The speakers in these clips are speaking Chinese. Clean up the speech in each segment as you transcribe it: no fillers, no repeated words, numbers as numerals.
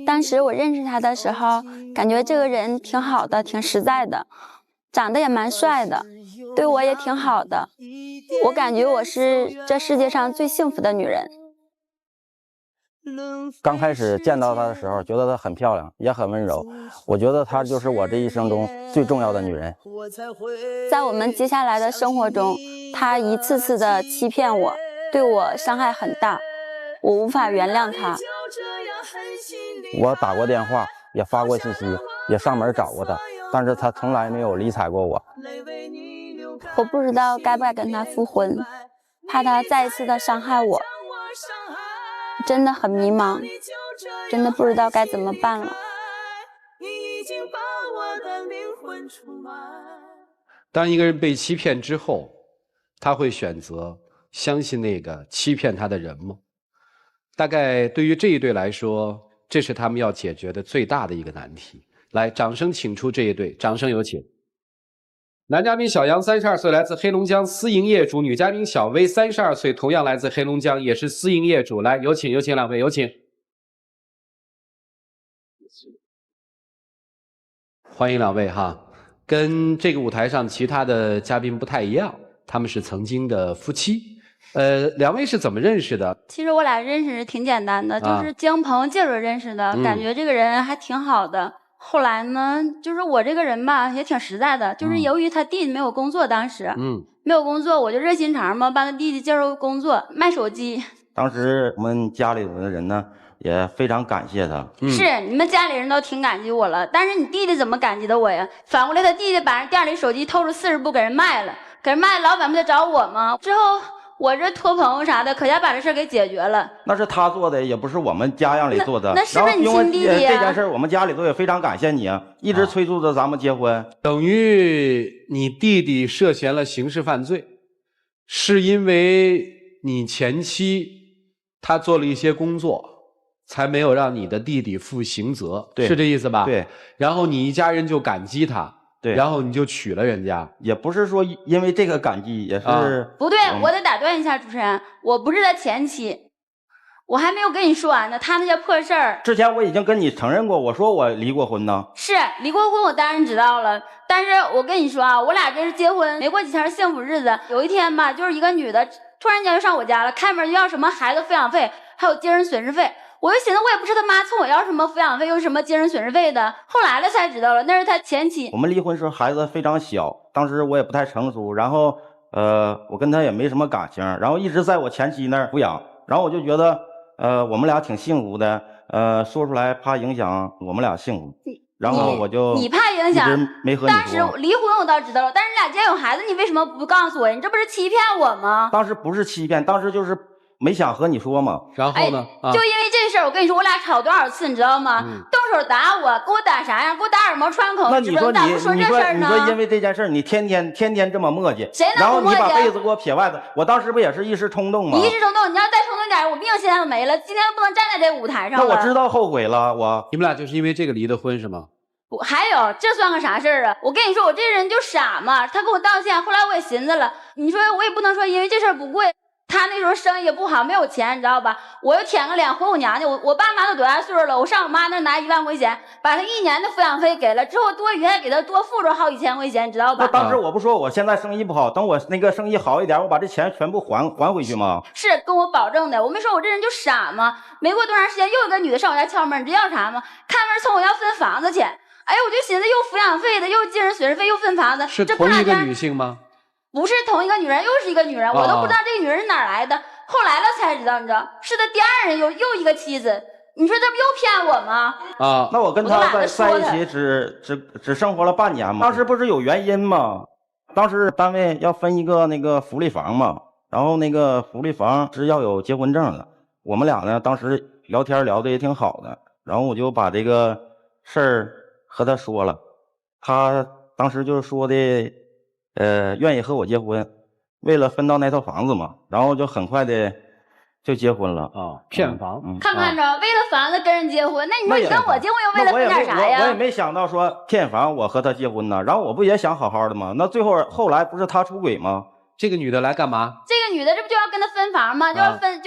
当时我认识他的时候，感觉这个人挺好的，挺实在的，长得也蛮帅的，对我也挺好的。我感觉我是这世界上最幸福的女人。刚开始见到她的时候，觉得她很漂亮，也很温柔。我觉得她就是我这一生中最重要的女人。在我们接下来的生活中，她一次次的欺骗我，对我伤害很大，我无法原谅她。我打过电话，也发过信息，也上门找过她，但是她从来没有理睬过我。我不知道该不该跟她复婚，怕她再一次的伤害我。真的很迷茫，真的不知道该怎么办了。当一个人被欺骗之后，他会选择相信那个欺骗他的人吗？大概对于这一对来说，这是他们要解决的最大的一个难题。来，掌声请出这一对，掌声有请。男嘉宾小杨32岁，来自黑龙江私营业主；女嘉宾小薇32岁，同样来自黑龙江，也是私营业主。来，有请两位，有请。欢迎两位哈，跟这个舞台上其他的嘉宾不太一样，他们是曾经的夫妻。两位是怎么认识的？其实我俩认识挺简单的，就是经朋友介绍认识的，感觉这个人还挺好的。后来呢，就是我这个人吧，也挺实在的，就是由于他弟弟没有工作，当时没有工作，我就热心肠嘛，帮他弟弟介绍工作，卖手机。当时我们家里的人呢，也非常感谢他。是你们家里人都挺感激我了，但是你弟弟怎么感激的我呀？反过来他弟弟把人店里手机偷出40部给人卖了，老板不得找我吗？之后我这托朋友啥的，可家把这事给解决了。那是他做的，也不是我们家让里做的。那是不是你亲弟弟这件事我们家里头也非常感谢你啊，一直催促着咱们结婚。等于你弟弟涉嫌了刑事犯罪，是因为你前妻他做了一些工作，才没有让你的弟弟负刑责，是这意思吧？对。然后你一家人就感激他。对，然后你就娶了人家，也不是说因为这个感激，也是不对，我得打断一下主持人，我不是他前妻，我还没有跟你说完呢，他那些破事儿，之前我已经跟你承认过，我说我离过婚呢。是离过婚，我当然知道了，但是我跟你说啊，我俩这是结婚没过几天幸福日子，有一天吧，就是一个女的突然间就上我家了，开门就要什么孩子抚养费，还有精神损失费。我就寻思，我也不是他妈冲我要什么抚养费，又什么精神损失费的。后来了才知道了，那是他前妻。我们离婚时孩子非常小，当时我也不太成熟，然后我跟他也没什么感情，然后一直在我前妻那儿抚养，然后我就觉得我们俩挺幸福的，说出来怕影响我们俩幸福，然后我就你怕影响，没和你说。当时离婚我倒知道了，但是你俩既然有孩子，你为什么不告诉我呀？你这不是欺骗我吗？当时不是欺骗，当时就是没想和你说嘛。然后呢？就因为这事儿，我跟你说，我俩吵多少次，你知道吗？动手打我，给我打啥样？给我打耳膜穿孔。那你说咋不说这事儿呢？你说因为这件事儿，你天天这么磨叽，谁能不磨叽？然后你把被子给我撇外头，我当时不也是一时冲动吗？你一时冲动，你要再冲动点，我命现在都没了，今天不能站在这舞台上了。那我知道后悔了，你们俩就是因为这个离的婚是吗？还有，这算个啥事儿啊？我跟你说，我这人就傻嘛。他给我道歉，后来我也寻思了，你说我也不能说因为这事儿不贵。他那时候生意也不好，没有钱，你知道吧？我又舔个脸回我娘家，我爸妈都多大岁数了？我上我妈那拿1万块钱，把他1年的抚养费给了，之后多余还给他多付出好几千块钱，你知道吧？那当时我不说我现在生意不好，等我那个生意好一点，我把这钱全部还回去吗？是跟我保证的，我没说我这人就傻吗？没过多长时间，又一个女的上我家敲门，你知道要啥吗？开门冲我要分房子去。哎，我就寻思又抚养费的，又精神损失费，又分房子，是同一个女性吗？不是同一个女人，又是一个女人，我都不知道这个女人是哪来的。后来了才知道，你知道是他第二任又一个妻子。你说这不又骗我吗？那我跟他在一起只生活了半年嘛。当时不是有原因吗？当时单位要分一个那个福利房嘛，然后那个福利房是要有结婚证的。我们俩呢，当时聊天聊得也挺好的，然后我就把这个事儿和他说了，他当时就是说的，愿意和我结婚，为了分到那套房子嘛，然后就很快的就结婚了啊，骗房，看看着，为了房子跟人结婚，那你说你跟我结婚又为了分点啥呀？我也没想到说骗房我和他结婚呢，然后我不也想好好的吗？那后来不是他出轨吗？这个女的来干嘛？这个女的这不就要跟他分房吗？就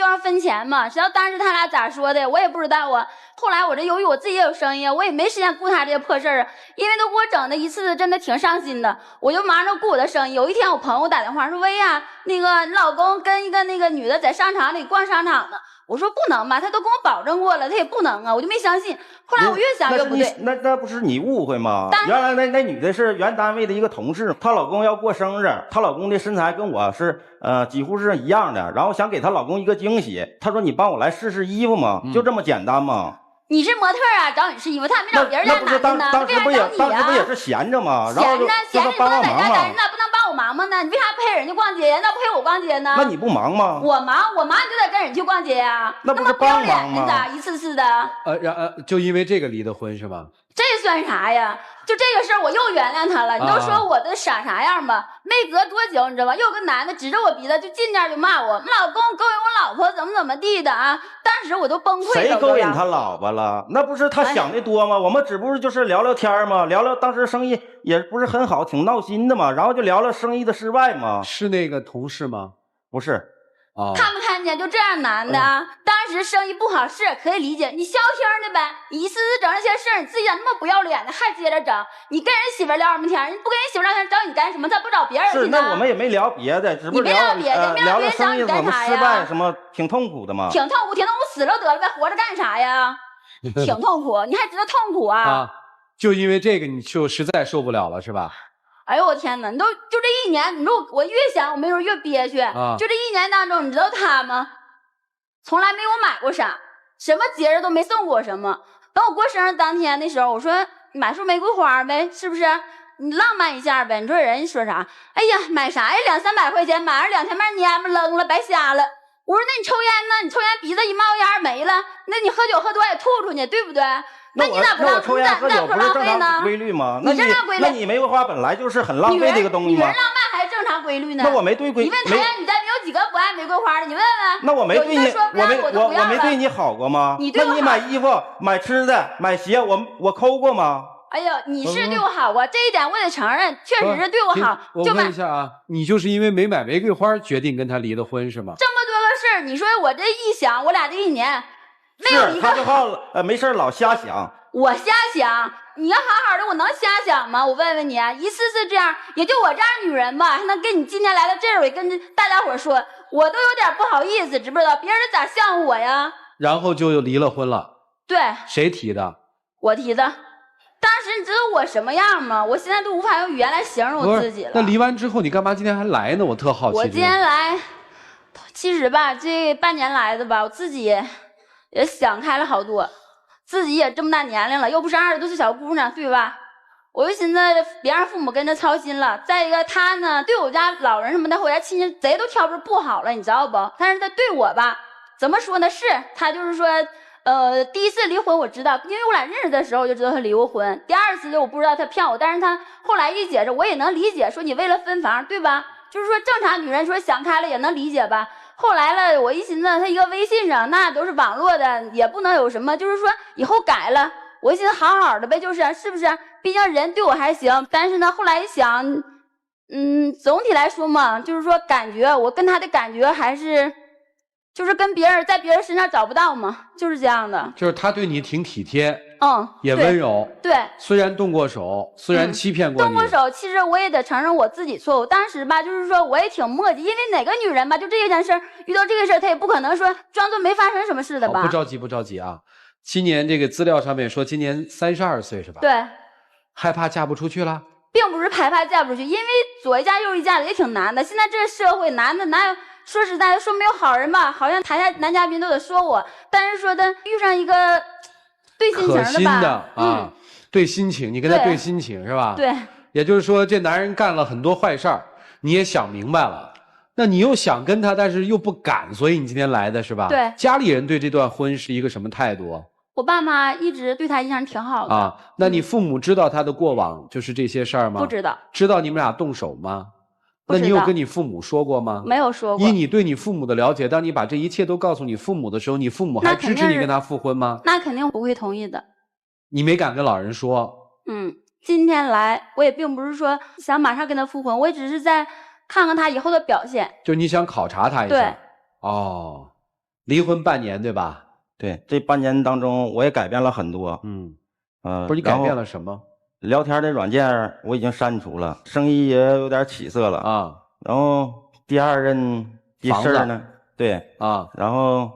要分钱嘛。谁知道当时他俩咋说的，我也不知道啊。后来我这由于我自己也有生意，我也没时间顾他这些破事儿啊，因为都给我整的一次真的挺伤心的。我就忙着顾我的生意。有一天我朋友打电话说：“薇呀，那个你老公跟一个那个女的在商场里逛商场呢。”我说不能吧，他都跟我保证过了，他也不能啊，我就没相信。后来我越想越不对，那不是你误会吗？原来那女的是原单位的一个同事，她老公要过生日，她老公的身材跟我是几乎是一样的，然后想给她老公一个惊喜，她说你帮我来试试衣服嘛，就这么简单嘛。你是模特啊，找你试衣服，他也没找别人家男的呢，当时不也是闲着吗？闲着你光在家待着，你咋不能帮我忙吗？你为啥陪人家逛街呀？那不陪我逛街呢？那你不忙吗？我忙你就得跟人去逛街呀。那不是帮忙吗？咋一次的？就因为这个离的婚是吗？这算啥呀？就这个事儿，我又原谅他了。你都说我的傻啥样吧？没隔多久，你知道吧？又有个男的指着我鼻子就进店就骂我：“你老公勾引我老婆，怎么地的啊！”当时我都崩溃了。谁勾引他老婆了？那不是他想的多吗？我们只不过就是聊聊天嘛，聊聊当时生意也不是很好，挺闹心的嘛，然后就聊聊生意的失败嘛。是那个同事吗？不是。看没看见？就这样男的啊，当时生意不好是可以理解，你消停的呗。你一次次整这些事儿，你自己咋那么不要脸呢？还接着整？你跟人媳妇聊什么天？你不跟人媳妇聊天，找你干什么？咋不找别人去呢？是，那我们也没聊别的，只不过聊别的，聊了生意怎么失败，什么挺痛苦的嘛。挺痛苦，死了得了呗，活着干啥呀？挺痛苦，你还知道痛苦啊？就因为这个你就实在受不了了是吧？哎呦我天哪！就这一年，你说我越想，我没准越憋屈。就这一年当中，你知道他吗？从来没给我买过啥，什么节日都没送过我什么。等我过生日当天的时候，我说买束玫瑰花呗，是不是？你浪漫一下呗。你说人说啥？哎呀，买啥呀？200-300块钱，买了2天半蔫巴扔了，白瞎了。我说那你抽烟呢？你抽烟鼻子一冒烟没了，那你喝酒喝多也吐出去，对不对？那你咋不浪？抽烟喝酒不是正常规律吗？那你玫瑰花本来就是很浪费的一个东西吗？女人浪漫还是正常规律呢？那我没对规。你问台湾女嘉宾有几个不爱玫瑰花的？你问问。那我没对你，我没对你好过吗？你对我好。那你买衣服、买吃的、买鞋，我抠过吗？哎呀，你是对我好啊，这一点我得承认，确实是对我好。我问一下啊，你就是因为没买玫瑰花决定跟他离的婚是吗？这么多个事儿，你说我这一想，我俩这一年没有一个。他就好没事老瞎想。我瞎想，你要好好的，我能瞎想吗？我问问你啊，一次次这样，也就我这样女人吧，还能跟你今天来到这儿，我跟大家伙说，我都有点不好意思，知不知道？别人咋笑话我呀？然后就离了婚了。对。谁提的？我提的。当时你知道我什么样吗？我现在都无法用语言来形容我自己了。那离完之后，你干嘛今天还来呢？我特好奇。我今天来，其实吧，这半年来的吧，我自己也想开了好多。自己也这么大年龄了，又不是20多岁小姑娘，对吧？我就寻思别让父母跟着操心了。再一个，他呢对我家老人什么的，我家亲戚贼都挑不好了，你知道不？但是他对我吧，怎么说呢？是他就是说，第一次离婚我知道，因为我俩认识的时候我就知道他离过婚。第二次就我不知道他骗我，但是他后来一解释，我也能理解，说你为了分房，对吧？就是说正常女人说想开了也能理解吧。后来了，我一寻思，他一个微信上那都是网络的，也不能有什么，就是说以后改了。我一寻思好好的呗，是不是？毕竟人对我还行。但是呢，后来一想，总体来说嘛，就是说感觉我跟他的感觉还是，就是跟在别人身上找不到嘛，就是这样的。就是他对你挺体贴。也对温柔。对，虽然动过手，虽然欺骗过你，动过手，其实我也得承认我自己错误。当时吧，就是说我也挺磨叽，因为哪个女人吧，就这件事儿，遇到这个事儿，她也不可能说装作没发生什么事的吧。不着急，不着急啊。今年这个资料上面说，今年32岁是吧？对。害怕嫁不出去了？并不是害怕嫁不出去，因为左一嫁右一嫁的也挺难的。现在这个社会，男的哪有？说实在的，说没有好人吧，好像台下男嘉宾都得说我，但是说的遇上一个。对心情的吧，对心情，你跟他对心情是吧？对，也就是说，这男人干了很多坏事儿，你也想明白了，那你又想跟他，但是又不敢，所以你今天来的是吧？对，家里人对这段婚是一个什么态度？我爸妈一直对他印象挺好的啊。那你父母知道他的过往就是这些事儿吗？不知道。知道你们俩动手吗？那你有跟你父母说过吗？没有说过。以你对你父母的了解，当你把这一切都告诉你父母的时候，你父母还支持你跟他复婚吗？那肯定不会同意的。你没敢跟老人说。今天来我也并不是说想马上跟他复婚，我也只是在看看他以后的表现。就你想考察他一下。对。哦，离婚半年对吧？对，这半年当中我也改变了很多。不是你改变了什么？聊天的软件我已经删除了，生意也有点起色了啊。然后第二任的事儿呢，对啊，然后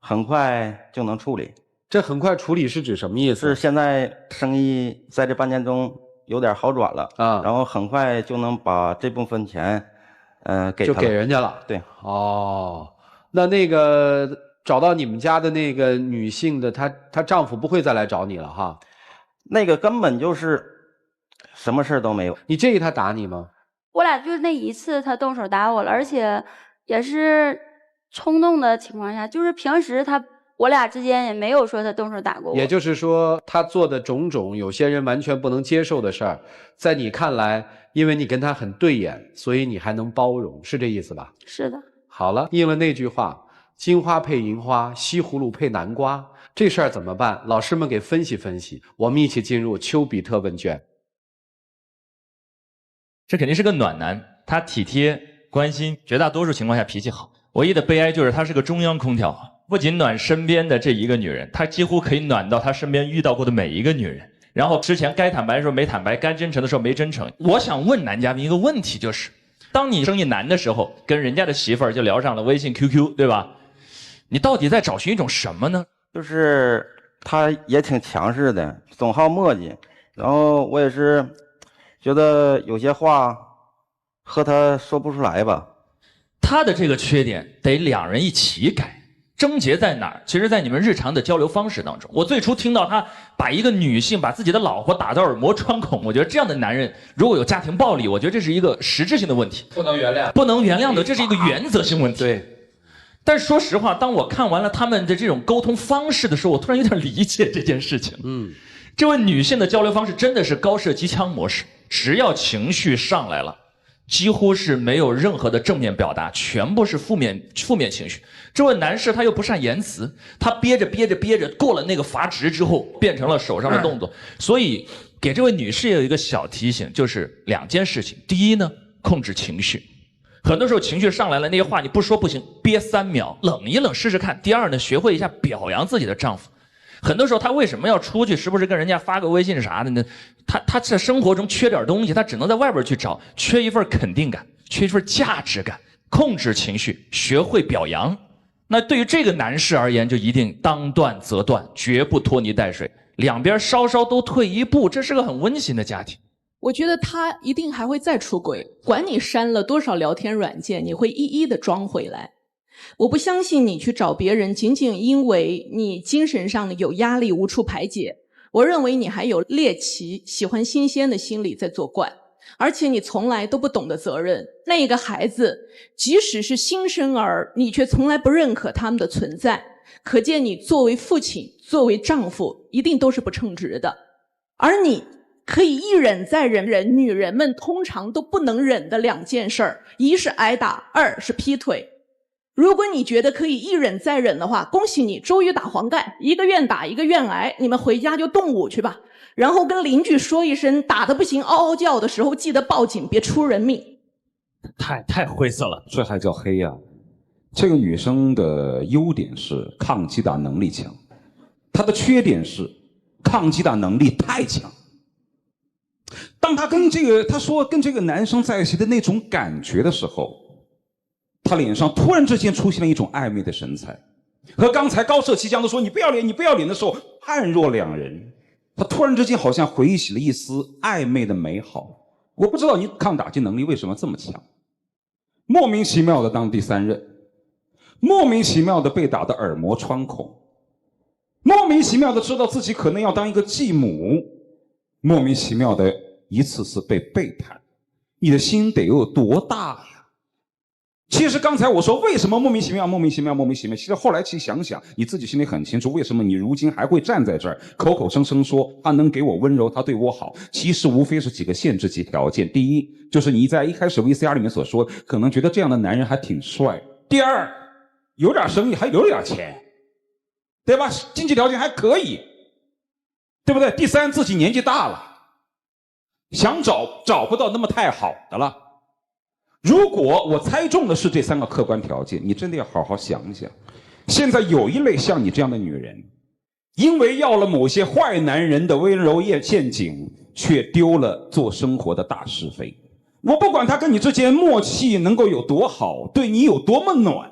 很快就能处理。这很快处理是指什么意思？是现在生意在这半年中有点好转了啊，然后很快就能把这部分钱，就给人家了。对，哦，那个找到你们家的那个女性的，她丈夫不会再来找你了哈？那个根本就是什么事都没有。你介意他打你吗？我俩就那一次他动手打我了，而且也是冲动的情况下，就是平时我俩之间也没有说他动手打过我。也就是说，他做的种种，有些人完全不能接受的事儿，在你看来，因为你跟他很对眼，所以你还能包容，是这意思吧？是的。好了，应了那句话，金花配银花，西葫芦配南瓜，这事儿怎么办？老师们给分析分析，我们一起进入丘比特问卷。这肯定是个暖男，他体贴关心，绝大多数情况下脾气好。唯一的悲哀就是他是个中央空调，不仅暖身边的这一个女人，他几乎可以暖到他身边遇到过的每一个女人。然后之前该坦白的时候没坦白，该真诚的时候没真诚。我想问男嘉宾一个问题，就是当你生意难的时候，跟人家的媳妇儿就聊上了微信 QQ， 对吧？你到底在找寻一种什么呢？就是他也挺强势的，总好磨叽，然后我也是觉得有些话和他说不出来吧。他的这个缺点得两人一起改，症结在哪儿？其实在你们日常的交流方式当中。我最初听到他把一个女性把自己的老婆打到耳膜穿孔，我觉得这样的男人如果有家庭暴力，我觉得这是一个实质性的问题，不能原谅，不能原谅的，这是一个原则性问题。对。但是说实话，当我看完了他们的这种沟通方式的时候，我突然有点理解这件事情。这位女性的交流方式真的是高射机枪模式，只要情绪上来了，几乎是没有任何的正面表达，全部是负面情绪。这位男士他又不善言辞，他憋着，过了那个阀值之后，变成了手上的动作。所以给这位女士有一个小提醒，就是两件事情。第一呢，控制情绪。很多时候情绪上来了，那些话你不说不行，憋3秒，冷一冷试试看。第二呢，学会一下表扬自己的丈夫。很多时候他为什么要出去，时不时跟人家发个微信啥的呢？他在生活中缺点东西，他只能在外边去找，缺一份肯定感，缺一份价值感。控制情绪，学会表扬。那对于这个男士而言，就一定当断则断，绝不拖泥带水，两边稍稍都退一步，这是个很温馨的家庭。我觉得他一定还会再出轨，管你删了多少聊天软件，你会一一的装回来。我不相信你去找别人仅仅因为你精神上有压力无处排解，我认为你还有猎奇喜欢新鲜的心理在作怪，而且你从来都不懂得责任。那个孩子即使是新生儿，你却从来不认可他们的存在，可见你作为父亲作为丈夫一定都是不称职的。而你可以一忍再忍，女人们通常都不能忍的2件事儿，一是挨打，二是劈腿。如果你觉得可以一忍再忍的话，恭喜你，周瑜打黄盖，一个愿打一个愿挨，你们回家就动武去吧，然后跟邻居说一声，打得不行嗷嗷叫的时候记得报警，别出人命。太灰色了，这还叫黑呀？这个女生的优点是抗击打能力强，她的缺点是抗击打能力太强。当她跟这个男生在一起的那种感觉的时候，她脸上突然之间出现了一种暧昧的神采，和刚才高射机枪都说你不要脸你不要脸的时候判若两人。她突然之间好像回忆起了一丝暧昧的美好。我不知道你抗打击能力为什么这么强，莫名其妙的当第3任，莫名其妙的被打得耳膜穿孔，莫名其妙的知道自己可能要当一个继母，莫名其妙的一次次被背叛，你的心得有多大呀？其实刚才我说为什么莫名其妙，其实后来去想想，你自己心里很清楚，为什么你如今还会站在这儿，口口声声说他能给我温柔，他对我好，其实无非是几个限制级条件。第一，就是你在一开始 VCR 里面所说，可能觉得这样的男人还挺帅。第二，有点生意，还有点钱，对吧？经济条件还可以，对不对？第三，自己年纪大了，想找不到那么太好的了。如果我猜中的是这3个客观条件，你真的要好好想一想。现在有一类像你这样的女人，因为要了某些坏男人的温柔陷阱，却丢了做生活的大是非。我不管他跟你之间默契能够有多好，对你有多么暖，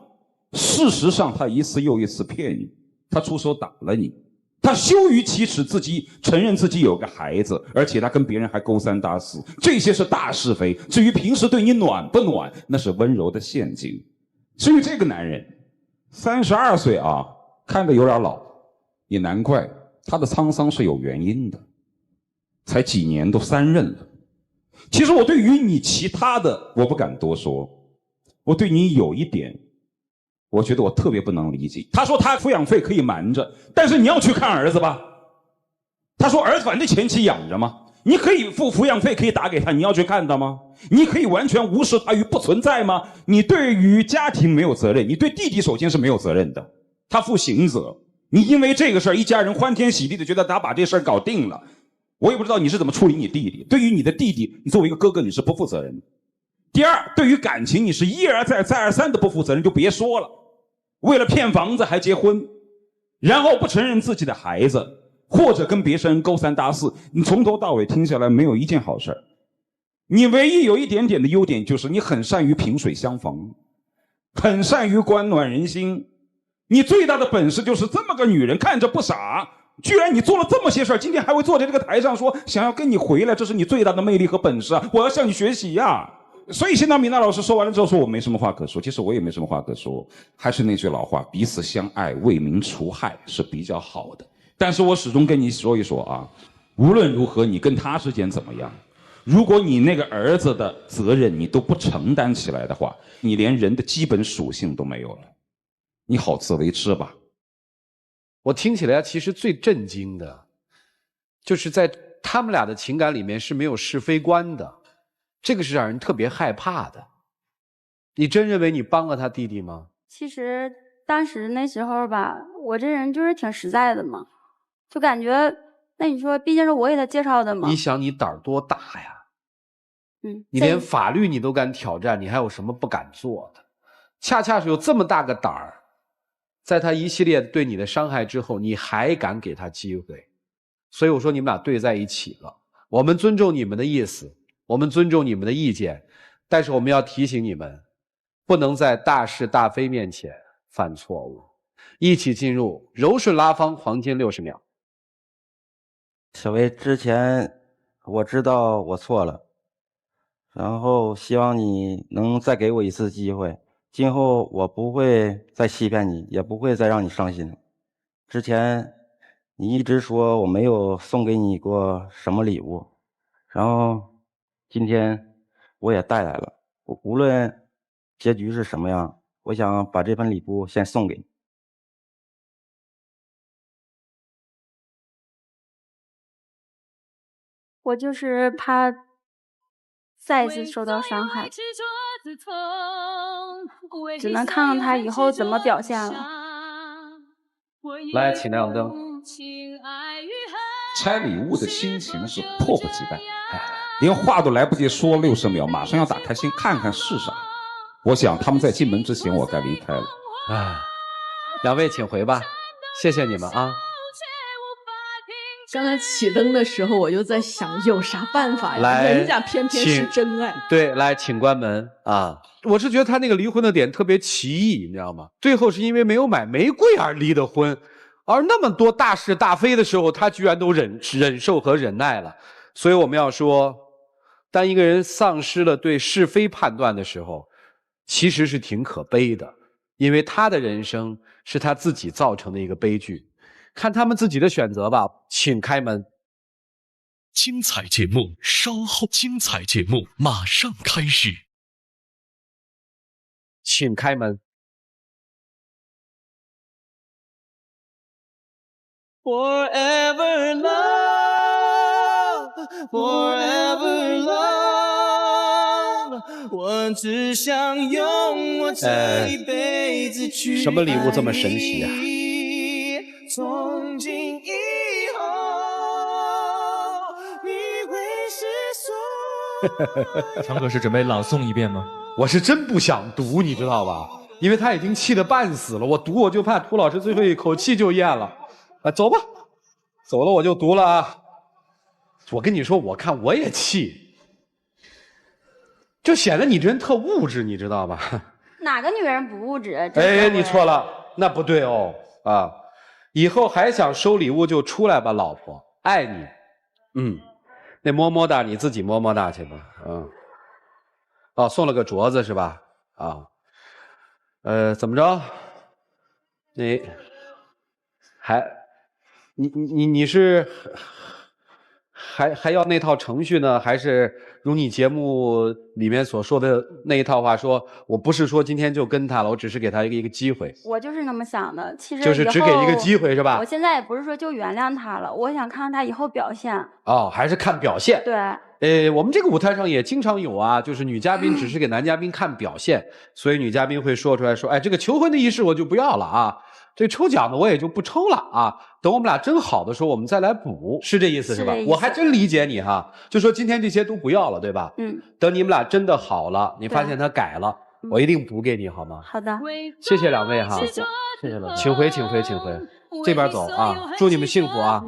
事实上他一次又一次骗你，他出手打了你，他羞于启齿自己承认自己有个孩子，而且他跟别人还勾三搭四，这些是大是非。至于平时对你暖不暖，那是温柔的陷阱。至于这个男人32岁啊，看着有点老，也难怪，他的沧桑是有原因的，才几年都3任了。其实我对于你其他的我不敢多说，我对你有一点我觉得我特别不能理解。他说他抚养费可以瞒着，但是你要去看儿子吧。他说儿子反正前妻养着嘛，你可以付抚养费，可以打给他，你要去看他吗？你可以完全无视他于不存在吗？你对于家庭没有责任，你对弟弟首先是没有责任的，他负刑责。你因为这个事儿，一家人欢天喜地的觉得他把这事儿搞定了。我也不知道你是怎么处理你弟弟。对于你的弟弟，你作为一个哥哥，你是不负责任的。第二，对于感情，你是一而再再而三的不负责任，就别说了。为了骗房子还结婚，然后不承认自己的孩子，或者跟别人勾三搭四，你从头到尾听下来没有一件好事。你唯一有一点点的优点就是你很善于萍水相逢，很善于关暖人心。你最大的本事就是这么个女人看着不傻，居然你做了这么些事儿，今天还会坐在这个台上说想要跟你回来，这是你最大的魅力和本事啊！我要向你学习呀。所以现在米娜老师说完了之后说我没什么话可说，其实我也没什么话可说，还是那句老话，彼此相爱为民除害是比较好的。但是我始终跟你说一说啊，无论如何你跟他之间怎么样，如果你那个儿子的责任你都不承担起来的话，你连人的基本属性都没有了，你好自为之吧。我听起来其实最震惊的就是在他们俩的情感里面是没有是非观的，这个是让人特别害怕的。你真认为你帮了他弟弟吗？其实当时那时候吧，我这人就是挺实在的嘛，就感觉那你说毕竟是我给他介绍的嘛。你想你胆儿多大呀？你连法律你都敢挑战，你还有什么不敢做的？恰恰是有这么大个胆儿，在他一系列对你的伤害之后，你还敢给他机会。所以我说你们俩对在一起了，我们尊重你们的意思，我们尊重你们的意见，但是我们要提醒你们，不能在大是大非面前犯错误。一起进入柔顺拉芳黄金60秒。小薇，之前我知道我错了，然后希望你能再给我一次机会，今后我不会再欺骗你，也不会再让你伤心。之前你一直说我没有送给你过什么礼物，然后今天我也带来了，我无论结局是什么样，我想把这份礼物先送给你。我就是怕再一次受到伤害，只能看看他以后怎么表现了。来，请亮灯。拆礼物的心情是迫不及待，连话都来不及说，60秒马上要打开心看看是啥。我想他们在进门之前我该离开了。两位请回吧，谢谢你们啊。刚才起灯的时候，我就在想有啥办法呀？来，人家偏偏是真爱。对，来，请关门啊！我是觉得他那个离婚的点特别奇异，你知道吗？最后是因为没有买玫瑰而离的婚，而那么多大是大非的时候，他居然都忍受和忍耐了。所以我们要说，当一个人丧失了对是非判断的时候，其实是挺可悲的，因为他的人生是他自己造成的一个悲剧。看他们自己的选择吧，请开门。精彩节目稍后，精彩节目马上开始，请开门。Forever love, forever love， 我只想用我这一辈子去什么礼物这么神奇啊？从今以后，你会是所强哥是准备朗诵一遍吗？我是真不想读，你知道吧？因为他已经气得半死了，我读我就怕涂老师最后一口气就咽了。走吧，走了我就读了啊。我跟你说，我看我也气，就显得你这人特物质，你知道吧？哪个女人不物质？哎，你错了，那不对哦啊！以后还想收礼物就出来吧，老婆，爱你。那么么哒你自己么么哒去吧。哦，送了个镯子是吧？啊，怎么着？你是还要那套程序呢，还是如你节目里面所说的那一套话说，我不是说今天就跟他了，我只是给他一个机会。我就是那么想的，其实就是只给一个机会是吧？我现在也不是说就原谅他了，我想看看他以后表现。哦，还是看表现。对。我们这个舞台上也经常有啊，就是女嘉宾只是给男嘉宾看表现，所以女嘉宾会说出来说，哎，这个求婚的仪式我就不要了啊，这抽奖的我也就不抽了啊，等我们俩真好的时候我们再来补，是这意思是吧？我还真理解你哈，就说今天这些都不要了，对吧？等你们俩真的好了，你发现他改了，我一定补给你好吗？好的，谢谢两位哈，谢谢了，请回，这边走啊，祝你们幸福啊。